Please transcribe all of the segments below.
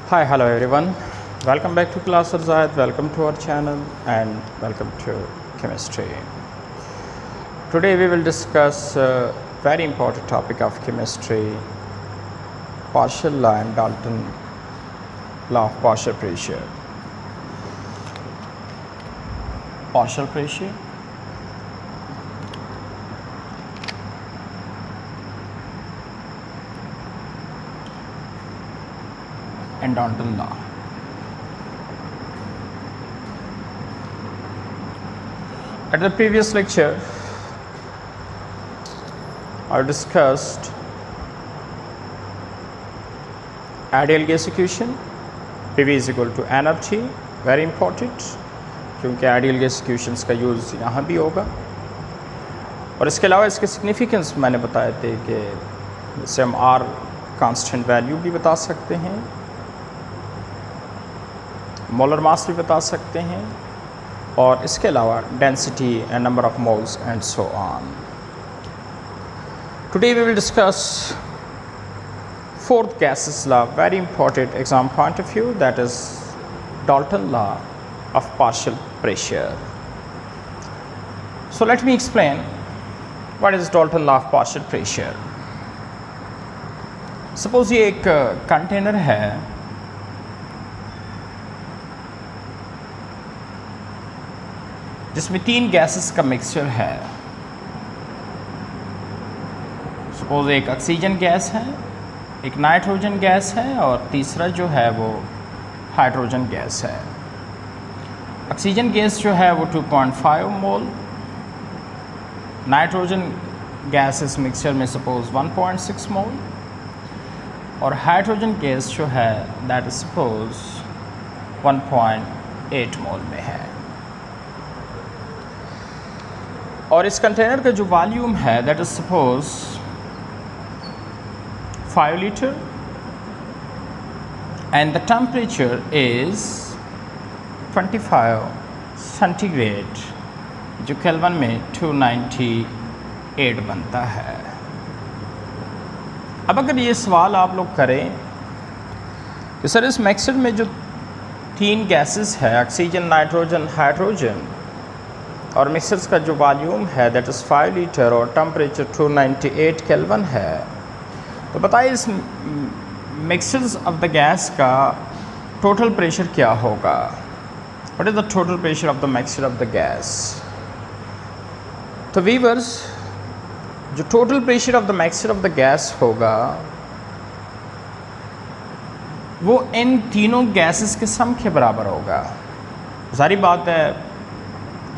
Hi, hello everyone. Welcome back to Class Arzayat. Welcome to our channel and welcome to chemistry. Today we will discuss a very important topic of chemistry, partial law and Dalton law of partial pressure. Partial pressure and Dalton law. At the previous lecture, I discussed ideal gas equation, PV is equal to N of T, very important क्योंकि ideal gas equations का use यहाँ भी होगा। और इसके अलावा इसके significance मैंने बताए थे कि जैसे हम R कांस्टेंट वैल्यू भी बता सकते हैं, मोलर मास भी बता सकते हैं, और इसके अलावा density and number of moles and so on. Today we will discuss fourth gases law, very important exam point of view, that is Dalton law of partial pressure. So let me explain what is Dalton law of partial pressure. Suppose ये एक container है जिसमें तीन gases का mixture है। Suppose एक oxygen gas है, एक नाइट्रोजन गैस है और तीसरा जो है वो हाइड्रोजन गैस है। ऑक्सीजन गैस जो है वो 2.5 मोल, नाइट्रोजन गैस इस मिक्सचर में सपोज 1.6 मोल और हाइड्रोजन गैस जो है दैट इज सपोज 1.8 मोल में है। और इस कंटेनर का जो वॉल्यूम है that is suppose 5 litre and the temperature is 25 centigrade जो केल्विन में 298 बनता है। अब अगर ये सवाल आप लोग करें कि सर इस मिक्सचर में जो तीन गैसेस है ऑक्सीजन, नाइट्रोजन, हाइड्रोजन और मिक्सचर्स का जो वॉल्यूम है दैट इज़ 5 लीटर और टेम्परेचर 298 केल्विन है, तो बताइए इस मिक्सचर्स ऑफ द गैस का टोटल प्रेशर क्या होगा। What is the total pressure of the mixture of the gas. तो व्यूअर्स, जो total pressure of the mixture of the gas होगा वो इन तीनों गैसेस के सम के बराबर होगा। सारी बात है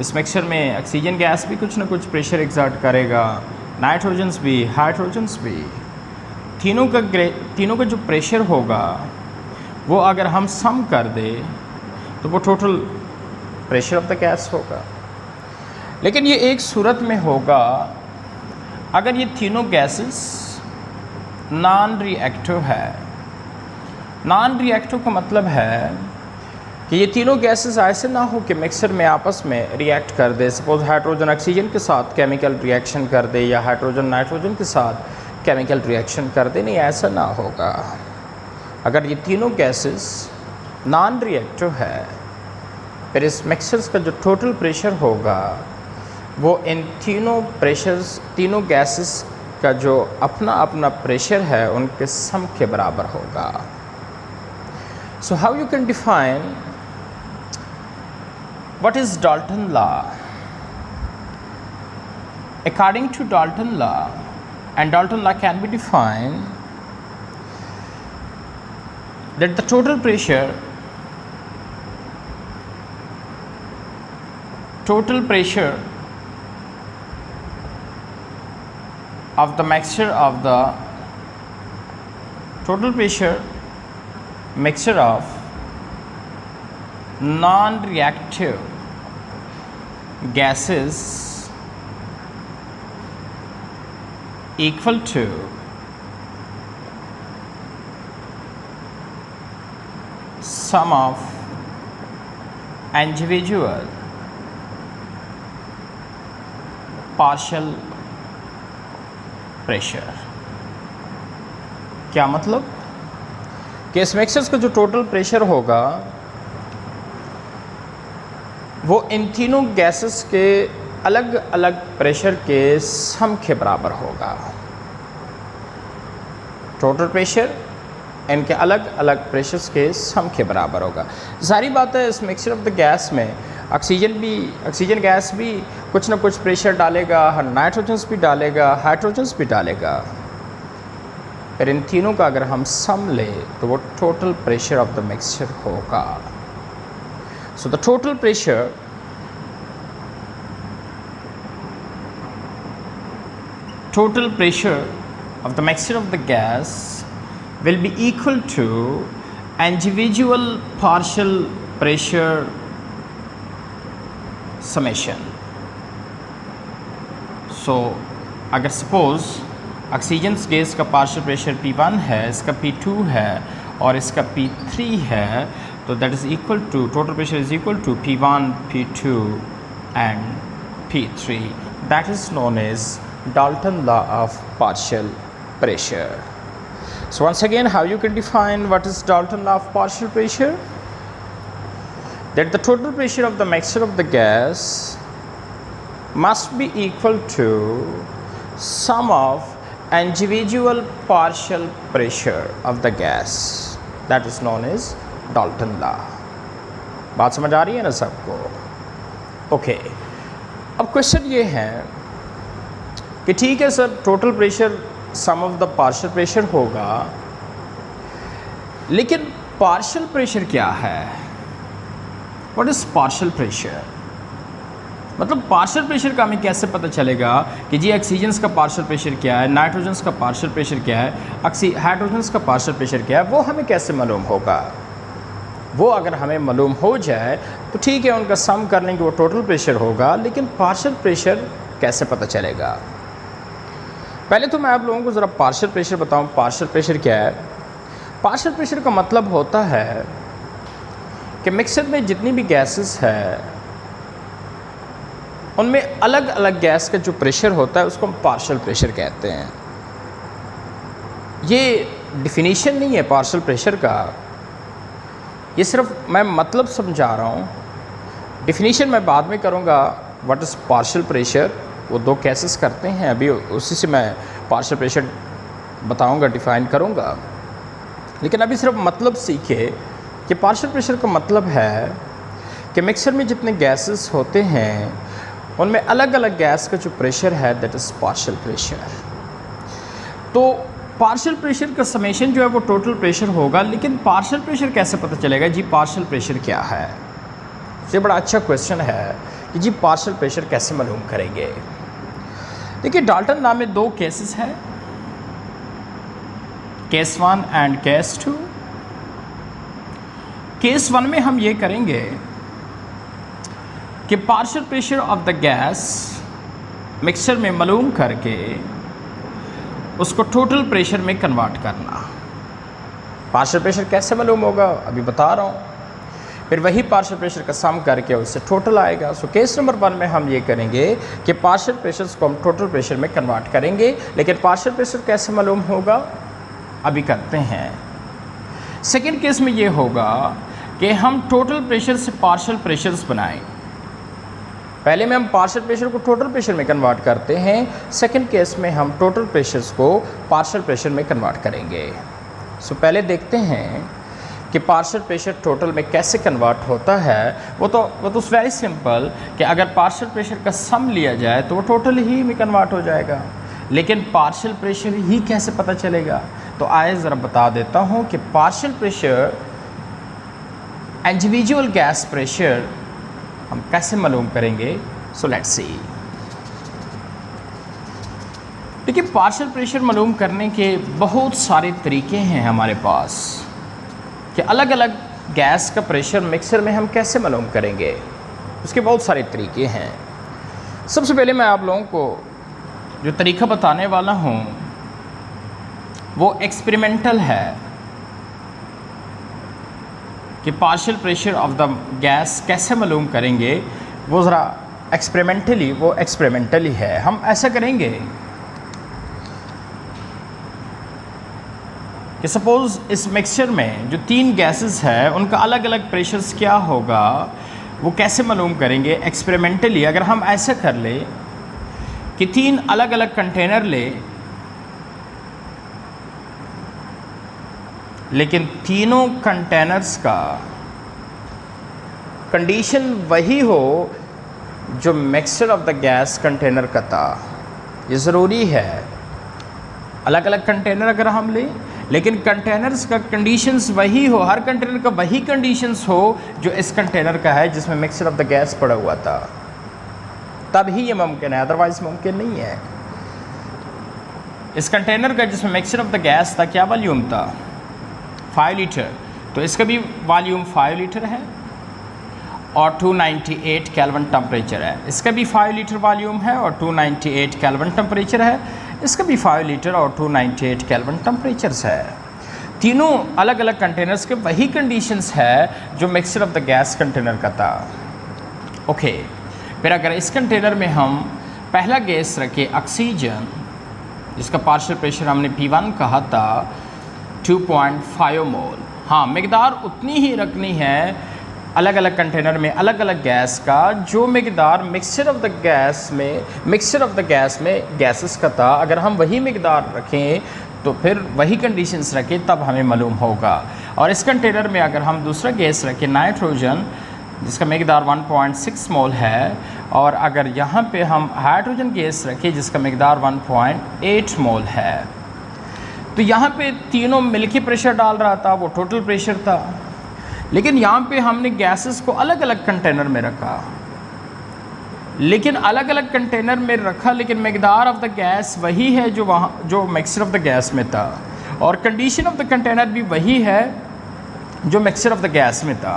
इस मिक्सचर में ऑक्सीजन गैस भी कुछ ना कुछ प्रेशर एग्जर्ट करेगा, नाइट्रोजन्स भी, हाइड्रोजन्स भी। तीनों का जो प्रेशर होगा वो अगर हम सम कर दें तो वो total pressure of the gas होगा। लेकिन ये एक सूरत में होगा अगर ये तीनों गैसेस नॉन रिएक्टिव है। नॉन रिएक्टिव का मतलब है कि ये तीनों गैसेस ऐसे ना हो कि मिक्सर में आपस में रिएक्ट कर दे। सपोज हाइड्रोजन ऑक्सीजन के साथ केमिकल रिएक्शन कर दे या हाइड्रोजन नाइट्रोजन के साथ केमिकल रिएक्शन कर दे, नहीं ऐसा ना होगा। अगर ये तीनों गैसेस नॉन रिएक्टिव है फिर इस मिक्सचर्स का जो टोटल प्रेशर होगा वो इन तीनों गैसेस का जो अपना अपना प्रेशर है उनके सम के बराबर होगा। So how you can define what is Dalton law. According to Dalton law, and Dalton law can be defined that the total pressure of the mixture of non-reactive gases equal to sum of individual partial pressure। क्या मतलब कि इस mixtures का जो total pressure होगा वो इन तीनों gases के अलग अलग प्रेशर के सम के बराबर होगा। टोटल प्रेशर इनके अलग अलग प्रेशर्स के सम के बराबर होगा। सारी बात है, इस मिक्सचर ऑफ द गैस में ऑक्सीजन गैस भी कुछ ना कुछ प्रेशर डालेगा, नाइट्रोजन्स भी डालेगा, हाइड्रोजन्स भी डालेगा। फिर इन तीनों का अगर हम सम ले तो वो total pressure of the mixture होगा। So the total pressure of the mixture of the gas will be equal to individual partial pressure summation. So अगर सपोज ऑक्सीजन गैस का पार्शियल प्रेशर P1 है, इसका P2 है और इसका P3 है, तो that is equal to total pressure is equal to P1, P2 and P3. That is known as Dalton law of partial pressure. So once again, how you can define what is Dalton law of partial pressure? That the total pressure of the mixture of the gas must be equal to sum of individual partial pressure of the gas. That is known as Dalton law. बात समझ आ रही है ना सबको? Okay. अब question ये है कि ठीक है sir, total pressure sum of the partial pressure होगा, लेकिन पार्शियल प्रेशर क्या है? What is partial pressure? मतलब पार्शियल प्रेशर का हमें कैसे पता चलेगा कि जी ऑक्सीजन का पार्शियल प्रेशर क्या है, नाइट्रोजन का पार्शियल प्रेशर क्या है, हाइड्रोजन का पार्शियल प्रेशर क्या है, वो हमें कैसे मालूम होगा? वो अगर हमें मालूम हो जाए तो ठीक है, उनका सम कर लेंगे, वो टोटल प्रेशर होगा, लेकिन पार्शियल प्रेशर कैसे पता चलेगा? पहले तो मैं आप लोगों को ज़रा पार्शियल प्रेशर बताऊं। पार्शियल प्रेशर क्या है? पार्शियल प्रेशर का मतलब होता है कि मिक्सर में जितनी भी गैसेस है उनमें अलग अलग गैस का जो प्रेशर होता है उसको हम पार्शियल प्रेशर कहते हैं। ये डिफिनीशन नहीं है पार्शियल प्रेशर का, ये सिर्फ मैं मतलब समझा रहा हूँ। डिफिनीशन मैं बाद में करूँगा। व्हाट इज़ पार्शियल प्रेशर, वो दो केसेस करते हैं, अभी उसी से मैं पार्शियल प्रेशर बताऊंगा, डिफ़ाइन करूंगा। लेकिन अभी सिर्फ मतलब सीखे कि पार्शियल प्रेशर का मतलब है कि मिक्सर में जितने गैसेस होते हैं उनमें अलग अलग गैस का जो प्रेशर है दैट इज़ पार्शियल प्रेशर। तो पार्शियल प्रेशर का समेशन जो है वो टोटल प्रेशर होगा, लेकिन पार्शियल प्रेशर कैसे पता चलेगा जी पार्शियल प्रेशर क्या है? ये बड़ा अच्छा क्वेश्चन है कि जी पार्शियल प्रेशर कैसे मालूम करेंगे? देखिए, डाल्टन लॉ में दो केसेस हैं, केस 1 एंड केस 2। केस 1 में हम ये करेंगे कि partial pressure of the gas mixture में मालूम करके उसको टोटल प्रेशर में कन्वर्ट करना। पार्शियल प्रेशर कैसे मालूम होगा अभी बता रहा हूँ। फिर वही पार्शियल प्रेशर का सम करके उससे टोटल आएगा। सो केस नंबर 1 में हम ये करेंगे कि पार्शियल प्रेशर्स को हम टोटल प्रेशर में कन्वर्ट करेंगे, लेकिन पार्शियल प्रेशर कैसे मालूम होगा अभी करते हैं। सेकेंड केस में ये होगा कि हम टोटल प्रेशर से पार्शियल प्रेशर्स बनाएं। पहले में हम पार्शियल प्रेशर को टोटल प्रेशर में कन्वर्ट करते हैं, सेकेंड केस में हम टोटल प्रेशर्स को पार्शियल प्रेशर में कन्वर्ट करेंगे। सो पहले देखते हैं कि पार्शियल प्रेशर टोटल में कैसे कन्वर्ट होता है। वो तो वेरी सिंपल कि अगर पार्शियल प्रेशर का सम लिया जाए तो वो टोटल ही में कन्वर्ट हो जाएगा, लेकिन पार्शियल प्रेशर ही कैसे पता चलेगा? तो आइए ज़रा बता देता हूँ कि partial pressure individual gas pressure हम कैसे मालूम करेंगे। So let's see. देखिए, पार्शियल प्रेशर मालूम करने के बहुत सारे तरीके हैं हमारे पास कि अलग अलग गैस का प्रेशर मिक्सर में हम कैसे मालूम करेंगे। उसके बहुत सारे तरीके हैं। सबसे पहले मैं आप लोगों को जो तरीका बताने वाला हूँ वो एक्सपेरिमेंटल है कि partial pressure of the gas कैसे मालूम करेंगे। वो ज़रा एक्सपेरिमेंटली है। हम ऐसा करेंगे कि सपोज़ इस मिक्सचर में जो 3 गैसेस है उनका अलग अलग प्रेशर्स क्या होगा, वो कैसे मालूम करेंगे एक्सपेरिमेंटली। अगर हम ऐसा कर ले कि 3 अलग अलग कंटेनर ले, लेकिन तीनों कंटेनर्स का कंडीशन वही हो जो mixture of the gas container का था। ये ज़रूरी है, अलग अलग कंटेनर अगर हम लें लेकिन कंटेनर्स का कंडीशंस वही हो, हर कंटेनर का वही कंडीशंस हो जो इस कंटेनर का है जिसमें मिक्सचर ऑफ द गैस पड़ा हुआ था, तब ही ये मुमकिन है, अदरवाइज मुमकिन नहीं है। इस कंटेनर का जिसमें मिक्सचर ऑफ द गैस था क्या वॉल्यूम था, 5 लीटर, तो इसका भी वॉल्यूम 5 लीटर है और 298 केल्विन टेम्परेचर है। इसका भी 5 लीटर वॉल्यूम है और 298 केल्विन टेम्परेचर है। इसका भी 5 लीटर और 298 केल्विन टेम्परेचर्स है। तीनों अलग अलग कंटेनर्स के वही कंडीशंस है जो mixture of the gas container का था। ओके, फिर अगर इस कंटेनर में हम पहला गैस रखें ऑक्सीजन, जिसका पार्शियल प्रेशर हमने P1 कहा था 2.5 मोल। हाँ, मिकदार उतनी ही रखनी है अलग अलग कंटेनर में अलग अलग गैस का जो मिकदार मिक्सचर ऑफ द गैस में गैसेस का था। अगर हम वही मिकदार रखें तो फिर वही कंडीशंस रखें तब हमें मालूम होगा। और इस कंटेनर में अगर हम दूसरा गैस रखें नाइट्रोजन, जिसका मिकदार 1.6 मोल है, और अगर यहाँ पे हम हाइड्रोजन गैस रखें जिसका मिकदार 1.8 मोल है, तो यहाँ पे तीनों मिलके प्रेशर डाल रहा था, वो टोटल प्रेशर था। लेकिन यहाँ पे हमने गैसेस को अलग अलग कंटेनर में रखा, लेकिन अलग अलग कंटेनर में रखा लेकिन मिकदार ऑफ द गैस वही है जो मिक्सचर ऑफ द गैस में था, और कंडीशन ऑफ द कंटेनर भी वही है जो मिक्सचर ऑफ द गैस में था।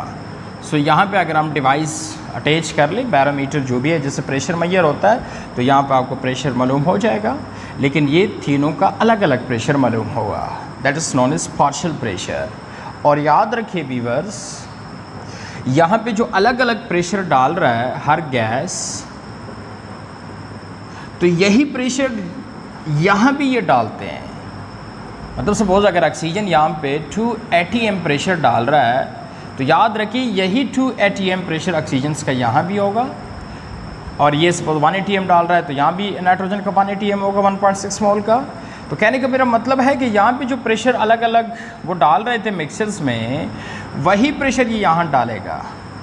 सो यहाँ पे अगर हम डिवाइस अटैच कर लें, बैरोमीटर जो भी है जिससे प्रेशर मैयर होता है, तो यहाँ पे आपको प्रेशर मालूम हो जाएगा, लेकिन ये तीनों का अलग अलग प्रेशर मालूम होगा। That is known as partial pressure. और याद रखिए व्यूअर्स, यहाँ पे जो अलग अलग प्रेशर डाल रहा है हर गैस, तो यही प्रेशर यहाँ भी ये डालते हैं। मतलब सपोज अगर ऑक्सीजन यहाँ पे 2 atm प्रेशर डाल रहा है, तो याद रखिए यही 2 atm प्रेशर ऑक्सीजन का यहाँ भी होगा, और ये सपोज 1 atm डाल रहा है तो यहाँ भी नाइट्रोजन का 1 atm होगा 1.6 मोल का। तो कहने का मेरा मतलब है कि यहाँ पे जो प्रेशर अलग अलग वो डाल रहे थे मिक्सचर्स में, वही प्रेशर ये यहाँ डालेगा,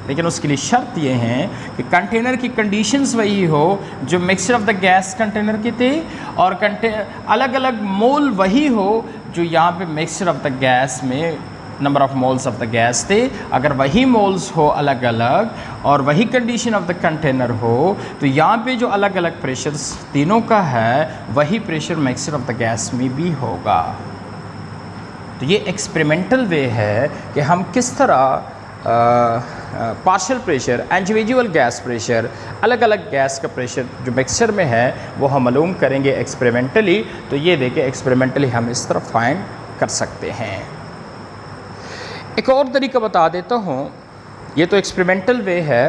लेकिन उसके लिए शर्त ये है कि कंटेनर की कंडीशंस वही हो जो mixture of the gas container के थे, और अलग अलग मोल वही हो जो यहाँ पे मिक्सचर ऑफ द गैस में number of moles of the gas थे। अगर वही मोल्स हो अलग अलग और वही कंडीशन ऑफ द कंटेनर हो, तो यहाँ पे जो अलग अलग प्रेशर्स तीनों का है वही pressure mixture of the gas में भी होगा। तो ये एक्सपेरिमेंटल वे है कि हम किस तरह partial pressure, individual gas pressure, अलग अलग गैस का प्रेशर जो मिक्सचर में है वो हम मालूम करेंगे एक्सपेरिमेंटली। तो ये देखिए एक्सपेरिमेंटली हम इस तरह फाइंड कर सकते हैं। एक और तरीका बता देता हूँ, ये तो एक्सपेरिमेंटल वे है,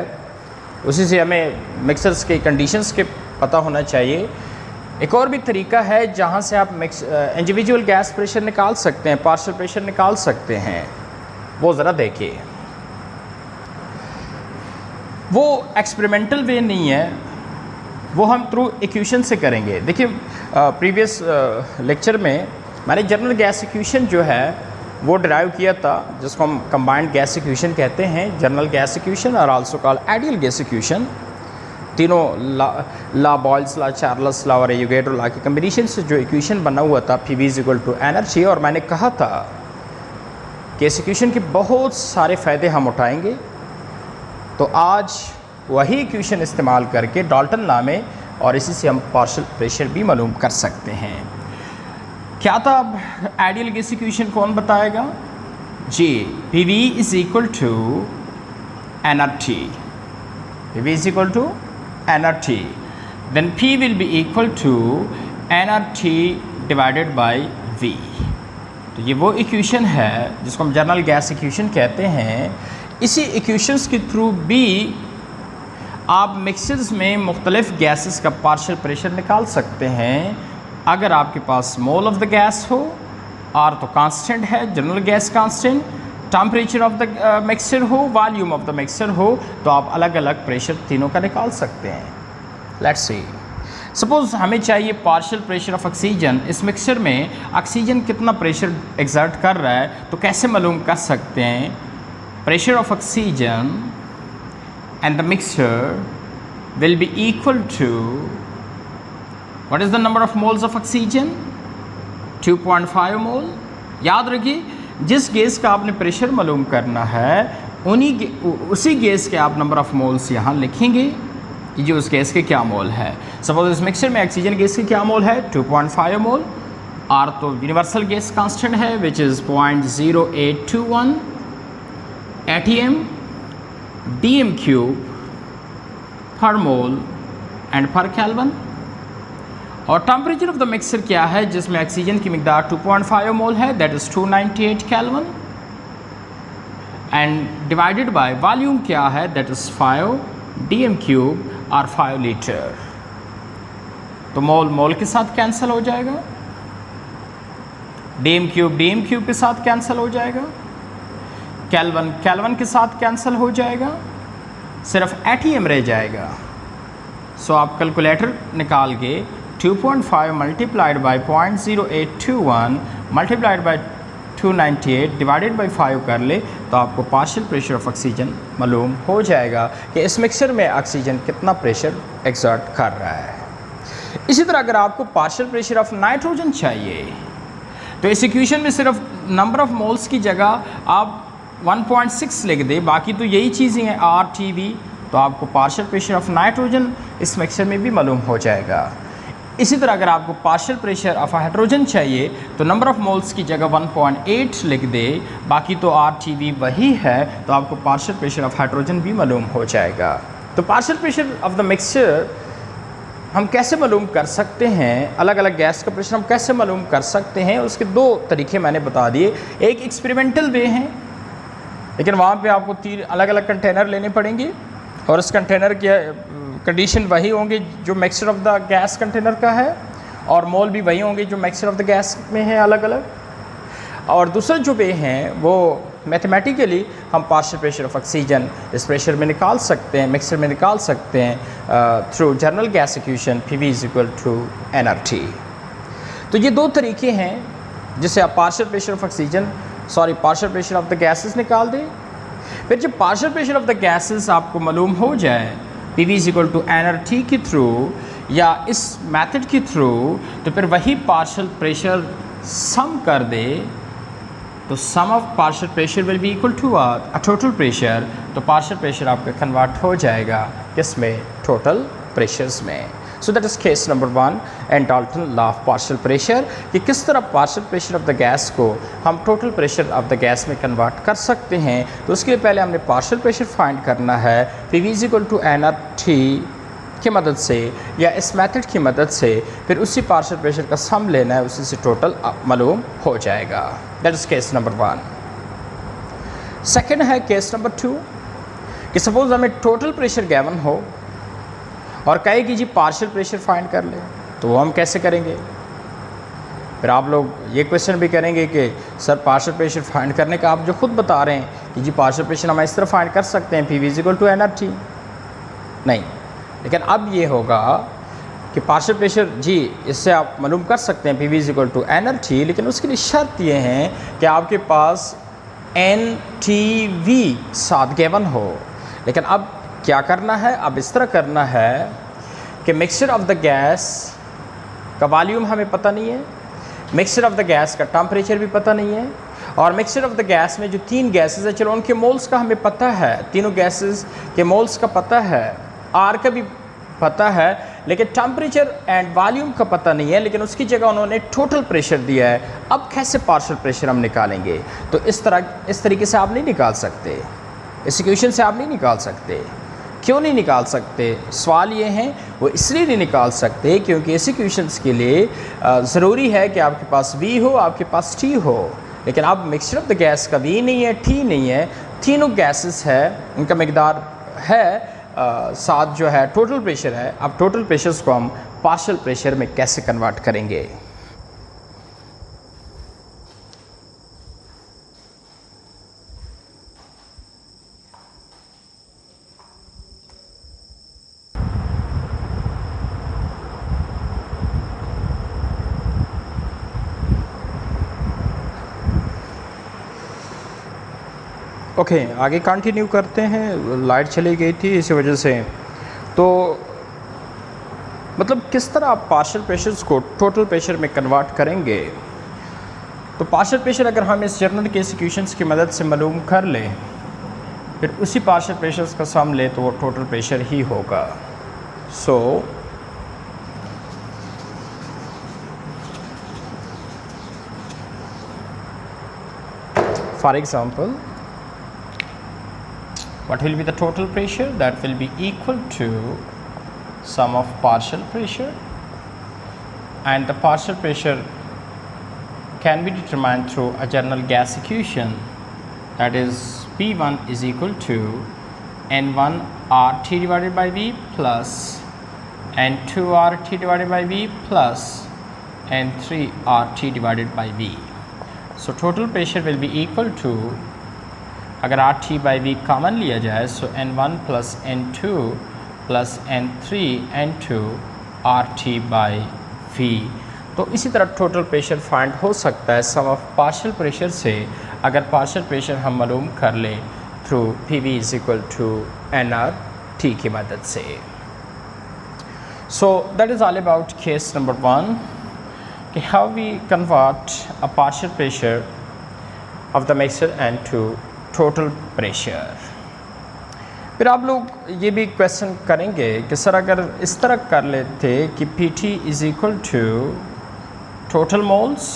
उसी से हमें मिक्सर्स के कंडीशंस के पता होना चाहिए। एक और भी तरीका है जहाँ से आप इंडिविजुअल गैस प्रेशर निकाल सकते हैं, पार्शियल प्रेशर निकाल सकते हैं, वो ज़रा देखिए। वो एक्सपेरिमेंटल वे नहीं है, वो हम थ्रू इक्वेशन से करेंगे। देखिए प्रीवियस लेक्चर में मैंने जनरल गैस इक्वेशन जो है वो डिराइव किया था, जिसको हम कंबाइंड गैस इक्वेशन कहते हैं, जनरल गैस इक्वेशन और also called ideal gas equation. तीनों ला बॉयल्स ला, चार्ल्स ला और एवोगैड्रो ला के कम्बिनेशन से जो इक्वेशन बना हुआ था PV = एनर्जी। और मैंने कहा था कि इस इक्वेशन के बहुत सारे फ़ायदे हम उठाएंगे। तो आज वही इक्वेशन इस्तेमाल करके डाल्टन लॉ में, और इसी से हम पार्शियल प्रेशर भी मालूम कर सकते हैं। क्या था अब आइडियल गैस इक्वेशन कौन बताएगा जी? PV = nRT, PV = nRT, then P will be equal to nRT divided by V। तो ये वो इक्वेशन है जिसको हम जनरल गैस इक्वेशन कहते हैं। इसी इक्वेशंस के थ्रू भी आप मिक्सचर्स में मुख्तलिफ गैसेस का पार्शियल प्रेशर निकाल सकते हैं। अगर आपके पास मोल ऑफ द गैस हो आर तो कांस्टेंट है, general gas constant, temperature of the mixture हो, वॉल्यूम ऑफ द मिक्सचर हो, तो आप अलग अलग प्रेशर तीनों का निकाल सकते हैं। लेट्स सी, सपोज हमें चाहिए पार्शियल प्रेशर ऑफ ऑक्सीजन। इस मिक्सचर में ऑक्सीजन कितना प्रेशर एक्सर्ट कर रहा है, तो कैसे मालूम कर सकते हैं? Pressure of oxygen and the mixture will be equal to, what is the number of moles of oxygen? 2.5 mole. याद रखिए, जिस गैस का आपने प्रेशर मालूम करना है उसी गैस के आप नंबर ऑफ मोल्स यहाँ लिखेंगे कि जो उस गैस के क्या मोल है। सपोज इस मिक्सचर में ऑक्सीजन गैस के क्या मोल है? 2.5 मोल। आर तो यूनिवर्सल गैस कांस्टेंट है which is 0.0821 ATM DM cube पर मोल एंड पर केल्विन। और टेम्परेचर ऑफ द मिक्सचर क्या है जिसमें ऑक्सीजन की मिकदार 2.5 मोल है, that is 298 kelvin, and divided by volume क्या है, दैट इज़ 5 DM क्यूब और 5 लीटर। तो मोल मोल के साथ कैंसिल हो जाएगा, DM क्यूब के साथ कैंसिल हो जाएगा, केल्विन केल्विन के साथ कैंसिल हो जाएगा, सिर्फ ATM रह जाएगा। सो आप कैलकुलेटर निकाल के 2.5 multiplied by 0.0821 multiplied by 298 divided by 5 कर ले तो आपको पार्शियल प्रेशर ऑफ ऑक्सीजन मालूम हो जाएगा कि इस मिक्सचर में ऑक्सीजन कितना प्रेशर एक्सर्ट कर रहा है। इसी तरह अगर आपको पार्शियल प्रेशर ऑफ नाइट्रोजन चाहिए तो इस इक्वेशन में सिर्फ नंबर ऑफ मोल्स की जगह आप 1.6 लिख दे, बाकी तो यही चीज़ें हैं RTV, तो आपको पार्शियल प्रेशर ऑफ नाइट्रोजन इस मिक्सचर में भी मालूम हो जाएगा। इसी तरह अगर आपको पार्शियल प्रेशर ऑफ हाइड्रोजन चाहिए तो नंबर ऑफ मोल्स की जगह 1.8 लिख दे, बाकी तो RTV वही है, तो आपको पार्शियल प्रेशर ऑफ हाइड्रोजन भी मालूम हो जाएगा। तो partial pressure of the mixture हम कैसे मालूम कर सकते हैं, अलग अलग गैस का प्रेशर हम कैसे मालूम कर सकते हैं, उसके दो तरीके मैंने बता दिए। एक एक्सपेरिमेंटल वे हैं, लेकिन वहाँ पे आपको 3 अलग अलग कंटेनर लेने पड़ेंगे और उस कंटेनर के कंडीशन वही होंगे जो mixture of the gas container का है, और मोल भी वही होंगे जो मिक्सचर ऑफ द गैस में है अलग अलग। और दूसरा जो वे हैं वो मैथमेटिकली हम पार्शियल प्रेशर ऑफ ऑक्सीजन इस प्रेशर में निकाल सकते हैं, मिक्सचर में निकाल सकते हैं through general gas equation PV = nRT। तो ये दो तरीके हैं जिससे आप partial pressure of oxygen partial pressure of the gases निकाल दें। फिर जब partial pressure of the gases आपको मालूम हो जाए PV = nRT के थ्रू या इस मेथड के थ्रू, तो फिर वही पार्शियल प्रेशर सम कर दे, तो sum of partial pressure will be equal to a total pressure. तो पार्शियल प्रेशर आपका कन्वर्ट हो जाएगा किसमें? टोटल प्रेशर्स में। So that is case number 1 and Dalton law of partial pressure, कि किस तरह partial pressure of the gas को हम total pressure of the gas में कन्वर्ट कर सकते हैं। तो उसके लिए पहले हमने पार्शियल प्रेशर फाइंड करना है PV = nRT की मदद से या इस मेथड की मदद से, फिर उसी पार्शियल प्रेशर का सम लेना है, उसी से टोटल मालूम हो जाएगा। That is case number 1। Second है केस नंबर 2 कि सपोज हमें टोटल प्रेशर गिवन हो और कहे कि जी पार्शियल प्रेशर फाइंड कर ले, तो वो हम कैसे करेंगे? फिर आप लोग ये क्वेश्चन भी करेंगे कि सर पार्शियल प्रेशर फाइंड करने का आप जो खुद बता रहे हैं कि जी पार्शियल प्रेशर हम इस तरह फाइंड कर सकते हैं PV = nRT। नहीं, लेकिन अब ये होगा कि पार्शियल प्रेशर जी इससे आप मालूम कर सकते हैं PV = nRT, लेकिन उसके लिए शर्त ये है कि आपके पास NTV साथ गिवन हो। लेकिन अब क्या करना है? अब इस तरह करना है कि मिक्सचर ऑफ द गैस का वॉल्यूम हमें पता नहीं है, मिक्सचर ऑफ द गैस का टेम्परेचर भी पता नहीं है, और मिक्सचर ऑफ द गैस में जो 3 गैसेस है चलो उनके मोल्स का हमें पता है, तीनों गैसेस के मोल्स का पता है, R का भी पता है, लेकिन टेम्परेचर एंड वॉल्यूम का पता नहीं है, लेकिन उसकी जगह उन्होंने टोटल प्रेशर दिया है। अब कैसे पार्शियल प्रेशर हम निकालेंगे? तो इस तरीके से आप नहीं निकाल सकते, इस इक्वेशन से आप नहीं निकाल सकते। क्यों नहीं निकाल सकते? सवाल ये है, वो इसलिए नहीं निकाल सकते क्योंकि इस इक्वेशंस के लिए ज़रूरी है कि आपके पास V हो, आपके पास T हो, लेकिन अब मिक्सचर ऑफ द गैस का V नहीं है, T नहीं है, तीनों गैसेस है, उनका मकदार है साथ जो है टोटल प्रेशर है। अब टोटल प्रेशर्स को हम पार्शियल प्रेशर में कैसे कन्वर्ट करेंगे? ओके आगे कंटिन्यू करते हैं। लाइट चली गई थी इसी वजह से। तो मतलब किस तरह आप पार्शियल प्रेशर्स को टोटल प्रेशर में कन्वर्ट करेंगे। तो पार्शियल प्रेशर अगर हम इस जनरल केस इक्वेशंस की मदद से मालूम कर लें, फिर उसी पार्शियल प्रेशर्स का सम ले तो वो टोटल प्रेशर ही होगा। सो for example, what will be the total pressure? That will be equal to sum of partial pressure, and the partial pressure can be determined through a general gas equation, that is P1 is equal to N1 RT divided by V plus N2 RT divided by V plus N3 RT divided by V. So total pressure will be equal to, अगर RT by V common लिया जाए, so N1 plus N2 plus N3 N2 RT by V। तो इसी तरह total pressure find हो सकता है सम of partial pressure से, अगर पार्शियल प्रेशर हम मालूम कर लें through PV is equal to nRT की मदद से। So that is all about case number 1 कि how we convert a partial pressure of the mixer and to total pressure. फिर आप लोग ये भी क्वेश्चन करेंगे कि सर अगर इस तरह कर लेते कि PT is equal to total moles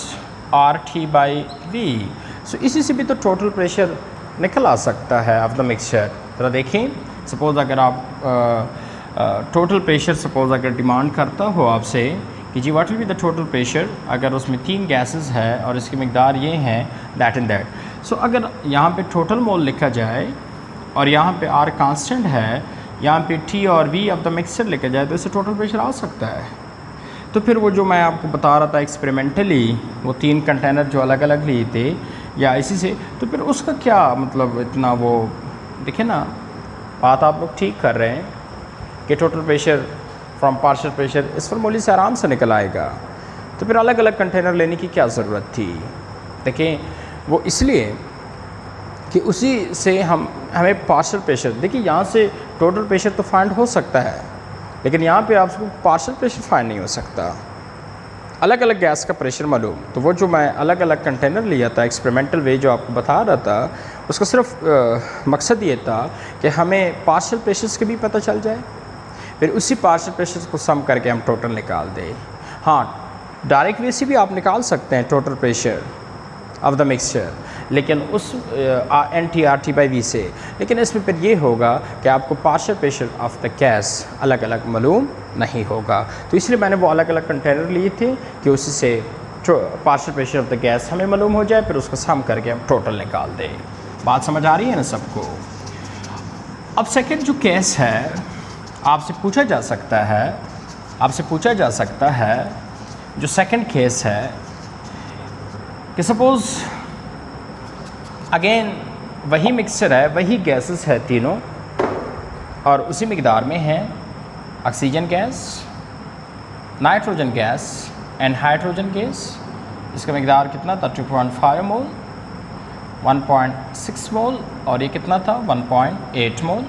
RT by V, so इसी से भी तो टोटल प्रेशर निकल आ सकता है ऑफ द मिक्सचर। जरा देखें, सपोज़ अगर आप टोटल प्रेशर सपोज़ अगर डिमांड करता हो आपसे कि जी what will be the total pressure, अगर उसमें 3 गैसेस है और इसकी मिकदार ये हैं दैट एंड दैट। सो अगर यहाँ पे टोटल मोल लिखा जाए और यहाँ पे R कांस्टेंट है, यहाँ पे T और V ऑफ द मिक्सचर लिखा जाए, तो इससे टोटल प्रेशर आ सकता है। तो फिर वो जो मैं आपको बता रहा था एक्सपेरिमेंटली, वो 3 कंटेनर जो अलग अलग लिए थे या इसी से, तो फिर उसका क्या मतलब इतना वो देखें ना, बात आप लोग ठीक कर रहे हैं कि total pressure from partial pressure इस फॉर्मूले से आराम से निकल आएगा। तो फिर अलग अलग कंटेनर लेने की क्या ज़रूरत थी। देखें वो इसलिए कि उसी से हमें पार्शियल प्रेशर, देखिए यहाँ से टोटल प्रेशर तो फाइंड हो सकता है, लेकिन यहाँ पे आपको पार्शियल प्रेशर फाइंड नहीं हो सकता। अलग अलग गैस का प्रेशर मालूम, तो वो जो मैं अलग अलग कंटेनर लिया था एक्सपेरिमेंटल वे जो आपको बता रहा था, उसका सिर्फ मकसद ये था कि हमें पार्शियल प्रेशर्स के भी पता चल जाए, फिर उसी पार्शियल प्रेशर्स को सम करके हम टोटल निकाल दें। हाँ, डायरेक्ट वे से भी आप निकाल सकते हैं total pressure of the mixture, लेकिन उस NT/RT by V से, लेकिन इसमें फिर ये होगा कि आपको partial pressure of the gas अलग अलग मालूम नहीं होगा। तो इसलिए मैंने वो अलग अलग कंटेनर लिए थे कि उसी से partial pressure of the gas हमें मालूम हो जाए, फिर उसको सम करके हम टोटल निकाल दें। बात समझ आ रही है ना सबको। अब सेकेंड जो केस है आपसे पूछा जा सकता है, जो सेकेंड केस है कि सपोज़ अगेन वही मिक्सचर है, वही गैसेस है तीनों, और उसी मिकदार में है oxygen gas, nitrogen gas and hydrogen gas. इसका मिकदार कितना था 2.5 मोल, 1.6 मोल और ये कितना था 1.8 मोल।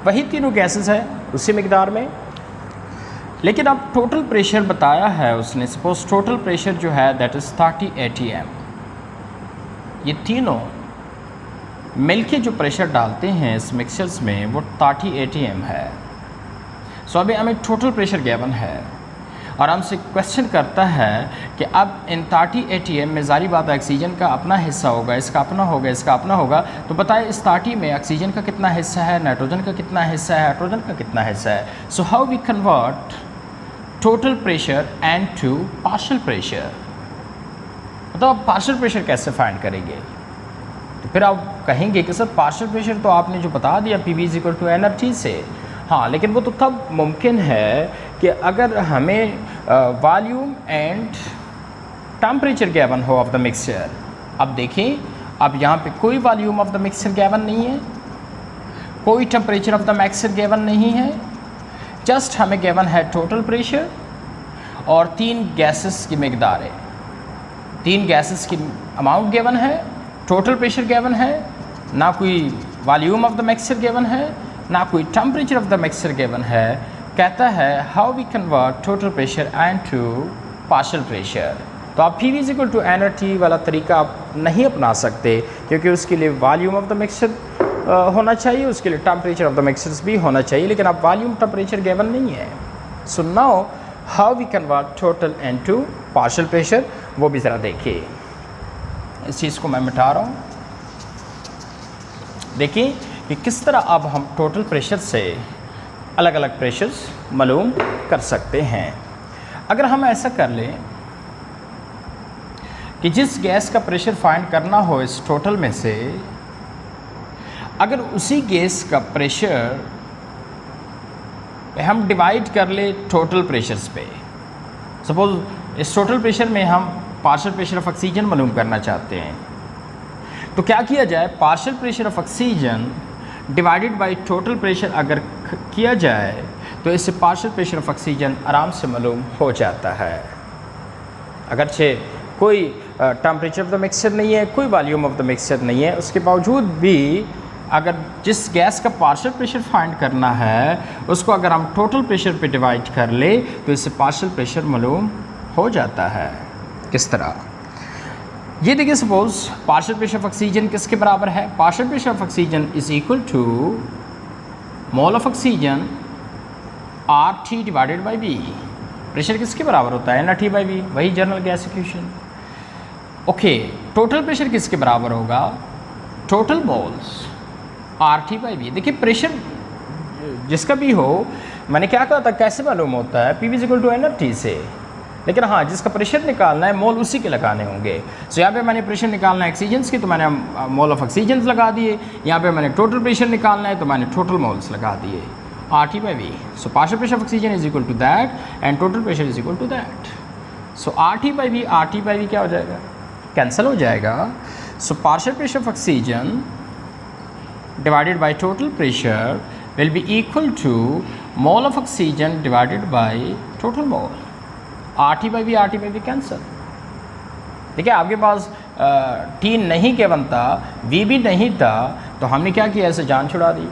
वही तीनों गैसेस है उसी मिकदार में, लेकिन अब टोटल प्रेशर बताया है उसने। सपोज टोटल प्रेशर जो है दैट इज़ 30 atm। ये तीनों मिलके जो प्रेशर डालते हैं इस मिक्सचर्स में वो 30 atm है। सो अभी हमें टोटल प्रेशर गिवन है और हमसे क्वेश्चन करता है कि अब इन 30 atm में ज़ाहिर बात है ऑक्सीजन का अपना हिस्सा होगा, इसका अपना होगा, इसका अपना होगा। तो बताए इस 30 में ऑक्सीजन का कितना हिस्सा है, नाइट्रोजन का कितना हिस्सा है, हाइड्रोजन का कितना हिस्सा है। So how we convert total pressure and to partial pressure, मतलब आप पार्शियल प्रेशर कैसे फाइंड करेंगे। तो फिर आप कहेंगे कि सर पार्शियल प्रेशर तो आपने जो बता दिया PV is equal to nRT से, हाँ, लेकिन वो तो तब मुमकिन है कि अगर हमें वॉल्यूम एंड टेम्परेचर गिवन हो ऑफ द मिक्सचर। अब देखें, अब यहाँ पे कोई volume of the mixture given नहीं है, कोई temperature of the mixture given नहीं है, जस्ट हमें गिवन है टोटल प्रेशर और 3 गैसेस की मिकदार है, 3 गैसेस की अमाउंट गिवन है, टोटल प्रेशर गिवन है ना कोई volume of the mixture given है, ना कोई temperature of the mixture given है। कहता है how we convert total pressure into partial pressure. तो आप Pv is equal to nRT वाला तरीका आप नहीं अपना सकते, क्योंकि उसके लिए वॉल्यूम ऑफ द मिक्सचर होना चाहिए, उसके लिए टेम्परेचर ऑफ द मिक्सचर्स भी होना चाहिए, लेकिन आप वॉल्यूम टेम्परेचर गिवन नहीं है। So now how we convert total into partial pressure, वो भी ज़रा देखिए। इस चीज़ को मैं मिटा रहा हूँ। देखिए कि किस तरह अब हम टोटल प्रेशर से अलग अलग प्रेशर्स मालूम कर सकते हैं। अगर हम ऐसा कर लें कि जिस गैस का प्रेशर फाइंड करना हो इस टोटल में से, अगर उसी गैस का प्रेशर हम डिवाइड कर ले टोटल प्रेशर्स पे। सपोज इस टोटल प्रेशर में हम पार्शियल प्रेशर ऑफ ऑक्सीजन मालूम करना चाहते हैं, तो क्या किया जाए, partial pressure of oxygen divided by total pressure अगर किया जाए तो इससे पार्शियल प्रेशर ऑफ ऑक्सीजन आराम से मालूम हो जाता है। अगरचे कोई टेम्परेचर ऑफ द मिक्सचर नहीं है, कोई वॉल्यूम ऑफ द मिक्सचर नहीं है, उसके बावजूद भी अगर जिस गैस का पार्शियल प्रेशर फाइंड करना है उसको अगर हम टोटल प्रेशर पे डिवाइड कर ले तो इससे पार्शियल प्रेशर मालूम हो जाता है। किस तरह, ये देखिए, suppose partial pressure of oxygen किसके बराबर है, partial pressure of oxygen is equal to mole of oxygen RT divided by V। Pressure किसके बराबर होता है, nRT बाई V, वही general gas equation. Okay, total pressure किसके बराबर होगा, total moles RT by V। देखिए प्रेशर जिसका भी हो, मैंने क्या कहा था, कैसे मालूम होता है, Pv इक्वल टू nRT से, लेकिन हाँ जिसका प्रेशर निकालना है मोल उसी के लगाने होंगे। सो यहाँ पे मैंने प्रेशर निकालना है ऑक्सीजन्स की तो मैंने मोल ऑफ ऑक्सीजन्स लगा दिए, यहाँ पे मैंने टोटल प्रेशर निकालना है तो मैंने टोटल मोल्स लगा दिए, RT by V। So partial pressure of oxygen is equal to that and total pressure is equal to that. So RT by V क्या हो जाएगा, कैंसिल हो जाएगा। So partial pressure of oxygen divided by total pressure will be equal to mole of oxygen divided by total mole, RT by V cancel। देखिए आपके पास T नहीं केवन था, V भी नहीं था, तो हमने क्या किया, ऐसे जान छुड़ा दी,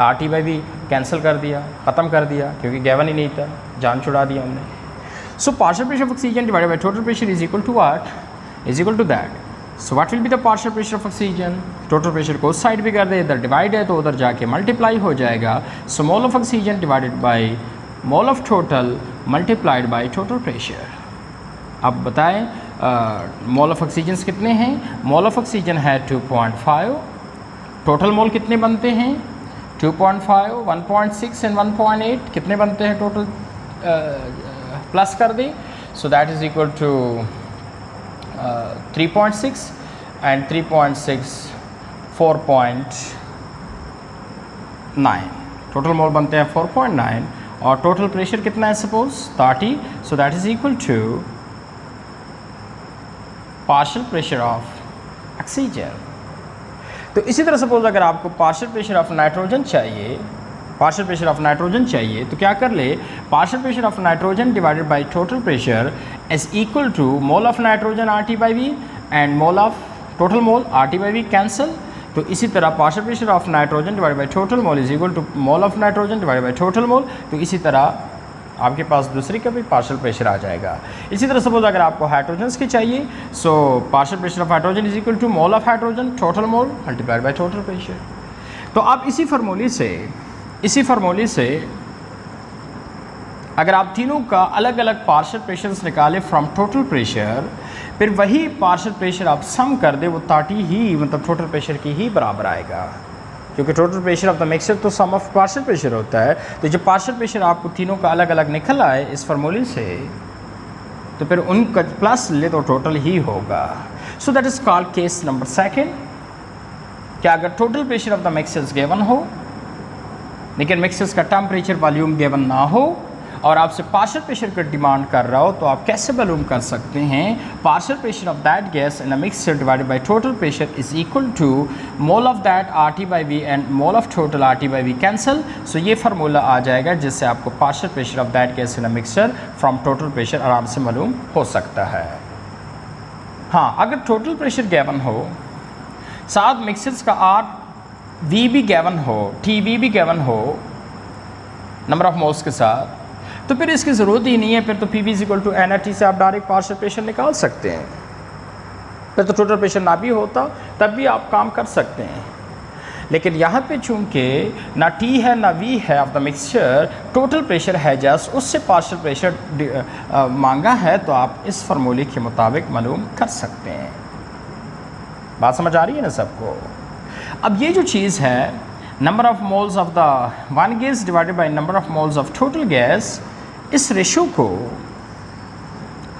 RT by V कैंसिल कर दिया, ख़त्म कर दिया, क्योंकि गेवन ही नहीं था, जान छुड़ा दिया हमने। So partial pressure of oxygen divided by total pressure is equal to what, is equal to that. So what will be the partial pressure of oxygen, total pressure को उस साइड भी कर दे, इधर डिवाइड है तो उधर जाके मल्टीप्लाई हो जाएगा। So mole of oxygen divided by mole of total multiplied by total pressure. अब बताएं मोल ऑफ ऑक्सीजन कितने हैं, मोल ऑफ ऑक्सीजन है 2.5, टोटल मोल कितने बनते हैं 2.5, 1.6 एंड 1.8 कितने बनते हैं टोटल, प्लस कर दें। So that is equal to 3.6 and 3.6 4.9, total mole बनते हैं 4.9 और टोटल प्रेशर कितना है suppose 30। So that is equal to partial pressure of oxygen. तो इसी तरह सपोज अगर आपको पार्शियल प्रेशर ऑफ नाइट्रोजन चाहिए, पार्शियल प्रेशर ऑफ नाइट्रोजन चाहिए तो क्या कर ले, partial pressure of nitrogen divided by total pressure is equal to mole of nitrogen RT by V and mole of total mole RT by V cancel. तो इसी तरह partial pressure of nitrogen divided by total mole is equal to mole of nitrogen divided by total mole. तो इसी तरह आपके पास दूसरी का भी पार्शियल प्रेशर आ जाएगा। इसी तरह सपोज अगर आपको हाइड्रोजन्स की चाहिए, so partial pressure of hydrogen is equal to mole of hydrogen total mole multiplied by total pressure. तो आप इसी फार्मूले से अगर आप तीनों का अलग अलग पार्शियल प्रेशर्स निकालें फ्रॉम टोटल प्रेशर, फिर वही पार्शियल प्रेशर आप सम कर दे, वो 30 ही मतलब टोटल प्रेशर की ही बराबर आएगा, क्योंकि total pressure of the mixture तो सम ऑफ पार्शियल प्रेशर होता है। तो जब पार्शियल प्रेशर आपको तीनों का अलग अलग निकल आए इस फार्मूले से, तो फिर उनका प्लस ले तो टोटल ही होगा। सो that is called case number second. क्या अगर total pressure of the mixtures given हो लेकिन मिक्सचर्स का टेम्परेचर वॉल्यूम गिवन ना हो और आपसे पार्शियल प्रेशर का डिमांड कर रहा हो, तो आप कैसे मालूम कर सकते हैं, partial pressure of that gas in a mixture divided by total pressure is equal to mole of that RT by V and mole of total RT by V cancel. So ये फार्मूला आ जाएगा जिससे आपको partial pressure of that gas in a mixture from total pressure आराम से मालूम हो सकता है। हाँ, अगर टोटल प्रेशर गिवन हो, साथ मिक्सर्स का आर वी भी गिवन हो, टी वी भी गिवन हो नंबर ऑफ मोल्स के साथ, तो फिर इसकी ज़रूरत ही नहीं है। फिर तो P V equal to N R T से आप डायरेक्ट पार्शियल प्रेशर निकाल सकते हैं। फिर तो टोटल प्रेशर ना भी होता तब भी आप काम कर सकते हैं। लेकिन यहाँ पे चूँकि ना टी है ना वी है of the mixture, total pressure है जस्ट, उससे पार्शियल प्रेशर मांगा है, तो आप इस फार्मूले के मुताबिक मालूम कर सकते हैं। बात समझ आ रही है ना सबको? अब ये जो चीज़ है number of moles of the one gas divided by number of moles of total gas, इस रेशो को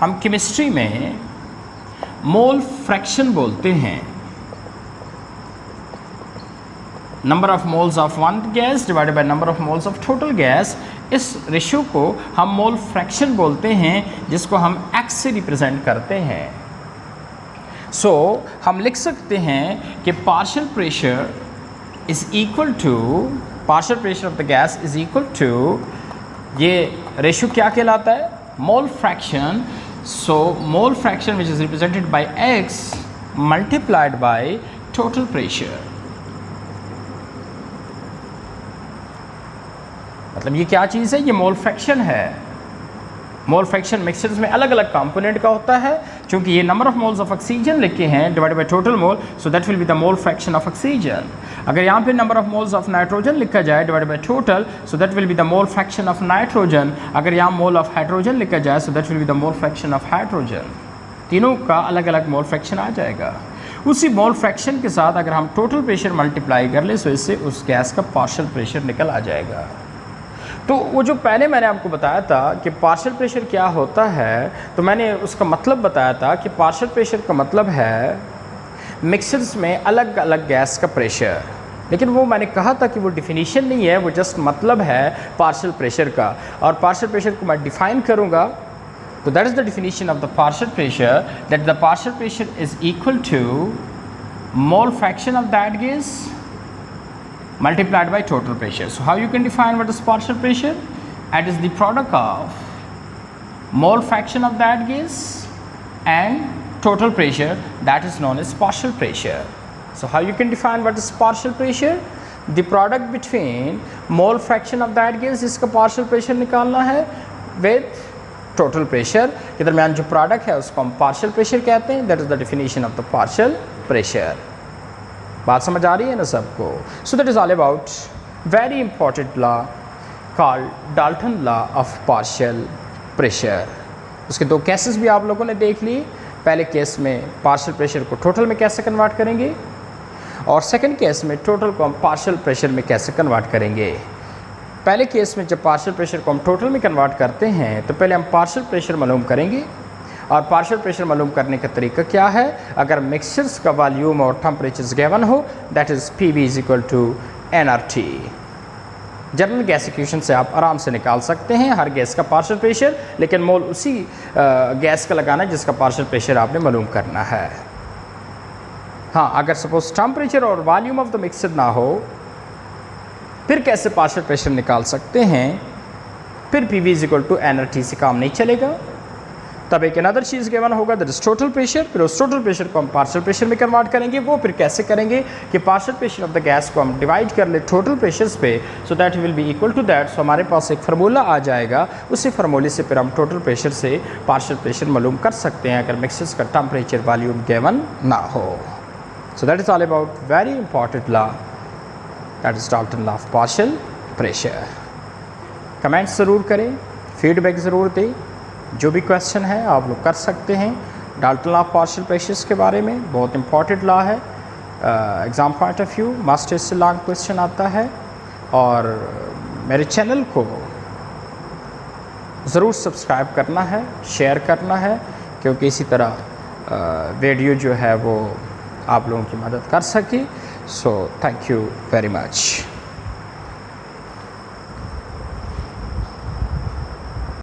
हम केमिस्ट्री में मोल फ्रैक्शन बोलते हैं। Number of moles of one gas divided by number of moles of total gas, इस ratio को हम mole fraction बोलते हैं, जिसको हम x से रिप्रेजेंट करते हैं। सो हम लिख सकते हैं कि partial pressure is equal to, partial pressure of the gas is equal to, ये रेशो क्या कहलाता है? Mole fraction. So mole fraction which is represented by x multiplied by total pressure. मतलब ये क्या चीज़ है? ये मोल फ्रैक्शन है। मोल फ्रैक्शन मिक्सचर्स में अलग अलग कंपोनेंट का होता है। क्योंकि ये number of moles of oxygen लिखे हैं divided by total mole, so that will be the mole fraction of oxygen. अगर यहाँ पे number of moles of nitrogen लिखा जाए divided by total, so that will be the mole fraction of nitrogen. अगर यहाँ मोल of hydrogen लिखा जाए, सो that will be the mole fraction of hydrogen. तीनों का अलग अलग मोल फ्रैक्शन आ जाएगा। उसी मोल फ्रैक्शन के साथ अगर हम टोटल प्रेशर मल्टीप्लाई कर ले, सो इससे उस गैस का पार्शियल प्रेशर निकल आ जाएगा। तो वो जो पहले मैंने आपको बताया था कि पार्शियल प्रेशर क्या होता है, तो मैंने उसका मतलब बताया था कि पार्शियल प्रेशर का मतलब है मिक्सर्स में अलग अलग गैस का प्रेशर। लेकिन वो मैंने कहा था कि वो डिफिनीशन नहीं है, वो जस्ट मतलब है पार्शियल प्रेशर का। और पार्शियल प्रेशर को मैं डिफाइन करूँगा, तो that is the definition of the partial pressure, that the partial pressure is equal to mole fraction of that gas multiplied by total pressure. So how you can define what is partial pressure? It is the product of mole fraction of that gas and total pressure, that is known as partial pressure. So how you can define what is partial pressure? The product between mole fraction of that gas, जिसका partial pressure निकालना है, with total pressure के दरमियान जो product है उसको हम partial pressure कहते हैं। That is the definition of the partial pressure. बात समझ आ रही है ना सबको? सो that is all about very important law called Dalton law of partial pressure. उसके दो केसेस भी आप लोगों ने देख ली। पहले केस में पार्शियल प्रेशर को टोटल में कैसे कन्वर्ट करेंगे, और सेकंड केस में टोटल को हम पार्शियल प्रेशर में कैसे कन्वर्ट करेंगे। पहले केस में जब पार्शियल प्रेशर को हम टोटल में कन्वर्ट करते हैं, तो पहले हम पार्शियल प्रेशर मालूम करेंगे। और पार्शियल प्रेशर मालूम करने का तरीका क्या है? अगर मिक्सचर्स का वॉल्यूम और टेम्परेचर गिवन हो, that is P V is equal to N R T. General gas equation से आप आराम से निकाल सकते हैं हर गैस का पार्शियल प्रेशर, लेकिन मोल उसी गैस का लगाना है जिसका पार्शियल प्रेशर आपने मालूम करना है। हाँ, अगर सपोज टेम्परेचर और वॉल्यूम ऑफ द मिक्सचर ना हो, फिर कैसे पार्शियल प्रेशर निकाल सकते हैं? फिर P V is equal to N R T से काम नहीं चलेगा। तब एक अनदर चीज़ गिवन होगा, दैट इज टोटल प्रेशर। फिर उस टोटल प्रेशर को हम पार्शियल प्रेशर में कन्वर्ट करेंगे। वो फिर कैसे करेंगे कि partial pressure of the gas को हम डिवाइड कर ले टोटल प्रेशर्स पे, so that will be equal to that. सो हमारे पास एक फार्मूला आ जाएगा, उसी फार्मूले से फिर हम टोटल प्रेशर से पार्शियल प्रेशर मालूम कर सकते हैं अगर मिक्सर्स का टेम्परेचर वॉल्यूम गिवन ना हो। सो that is all about very important law, that is Dalton law of partial pressure. Comments ज़रूर करें, फीडबैक ज़रूर दें। जो भी क्वेश्चन है आप लोग कर सकते हैं Dalton law of partial pressures के बारे में। बहुत इंपॉर्टेंट लॉ है, exam point of view master से लॉन्ग क्वेश्चन आता है। और मेरे चैनल को ज़रूर सब्सक्राइब करना है, शेयर करना है, क्योंकि इसी तरह वीडियो जो है वो आप लोगों की मदद कर सके। So thank you very much.